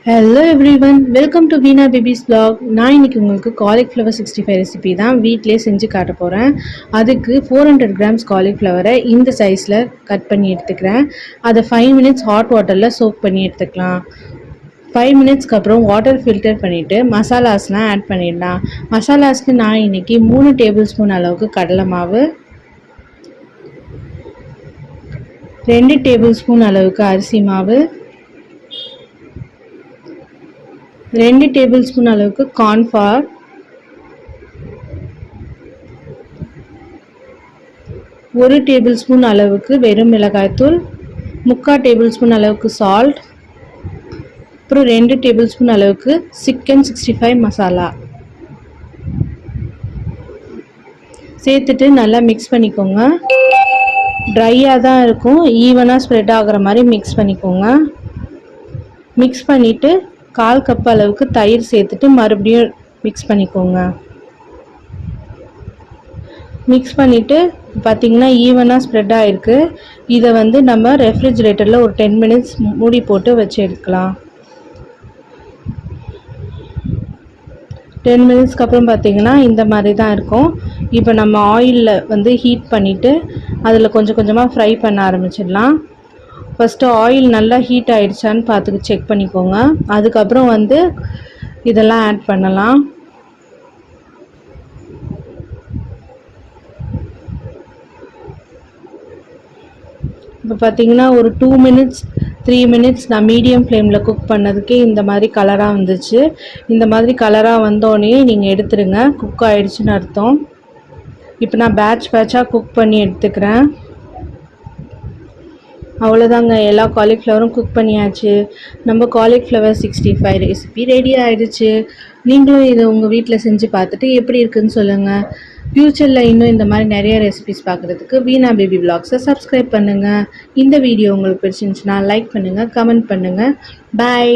Hello everyone, welcome to Veena Baby's vlog. நான் இன்னைக்கு உங்களுக்கு காலிஃப்ளவர் 65 ரெசிபி தான் வீட்டிலே செஞ்சு காட்ட போகிறேன். அதுக்கு 400 கிராம்ஸ் காலிஃப்ளவரை இந்த சைஸில் கட் பண்ணி எடுத்துக்கிறேன். அதை 5 மினிட்ஸ் ஹாட் வாட்டரில் சோக் பண்ணி எடுத்துக்கலாம். 5 மினிட்ஸ்க்கு அப்புறம் வாட்டர் ஃபில்டர் பண்ணிவிட்டு மசாலாஸ்லாம் ஆட் பண்ணிடலாம். மசாலாஸ்க்கு நான் இன்னைக்கு 3 டேபிள் ஸ்பூன் அளவுக்கு கடலை மாவு, 2 டேபிள் ஸ்பூன் அளவுக்கு அரிசி மாவு, 2 டேபிள் ஸ்பூன் அளவுக்கு கார்ன்ஃப்ளவர், 1 டேபிள் ஸ்பூன் அளவுக்கு வெறும் மிளகாய்த்தூள், 3/4 டேபிள் ஸ்பூன் அளவுக்கு சால்ட், அப்புறம் 2 டேபிள் ஸ்பூன் அளவுக்கு சிக்கன் 65 மசாலா சேர்த்துட்டு நல்லா மிக்ஸ் பண்ணிக்கோங்க. ட்ரையாக தான் இருக்கும், ஈவனாக ஸ்ப்ரெட் ஆகிற மாதிரி மிக்ஸ் பண்ணிக்கோங்க. மிக்ஸ் பண்ணிவிட்டு 1/4 கப் அளவுக்கு தயிர் சேர்த்துட்டு மறுபடியும் மிக்ஸ் பண்ணிக்கோங்க. மிக்ஸ் பண்ணிவிட்டு பார்த்திங்கன்னா ஈவனாக ஸ்ப்ரெட் ஆகிருக்கு. இதை நம்ம ரெஃப்ரிஜிரேட்டரில் ஒரு 10 மினிட்ஸ் மூடி போட்டு வச்சு எடுக்கலாம். 10 மினிட்ஸ்க்கு அப்புறம் பார்த்திங்கன்னா இந்த மாதிரி தான் இருக்கும். இப்போ நம்ம ஆயிலில் ஹீட் பண்ணிவிட்டு அதில் கொஞ்சம் கொஞ்சமாக ஃப்ரை பண்ண ஆரம்பிச்சிடலாம். ஃபஸ்ட்டு ஆயில் நல்லா ஹீட் ஆகிடுச்சான்னு பார்த்து செக் பண்ணிக்கோங்க. அதுக்கப்புறம் இதெல்லாம் ஆட் பண்ணலாம். இப்போ பார்த்திங்கன்னா ஒரு 2 மினிட்ஸ் 3 மினிட்ஸ் நான் மீடியம் ஃப்ளேமில் குக் பண்ணதுக்கே இந்த மாதிரி கலராக வந்துச்சு. இந்த மாதிரி கலராக வந்தோடனே நீங்கள் எடுத்துடுங்க, குக் ஆகிடுச்சின்னு அர்த்தம். இப்போ நான் பேட்சாக குக் பண்ணி எடுத்துக்கிறேன். அவ்வளோதாங்க, எல்லா காலிஃப்ளவரும் குக் பண்ணியாச்சு. நம்ம காலிஃப்ளவர் 65 ரெசிபி ரெடி ஆகிடுச்சு. நீங்களும் இதை உங்கள் வீட்டில் செஞ்சு பார்த்துட்டு எப்படி இருக்குதுன்னு சொல்லுங்கள். ஃப்யூச்சரில் இன்னும் இந்த மாதிரி நிறைய ரெசிபிஸ் பார்க்குறதுக்கு வீணா பேபி விலாக்ஸை சப்ஸ்கிரைப் பண்ணுங்கள். இந்த வீடியோ உங்களுக்கு பிடிச்சிருந்துச்சுன்னா லைக் பண்ணுங்கள், கமெண்ட் பண்ணுங்கள். பாய்.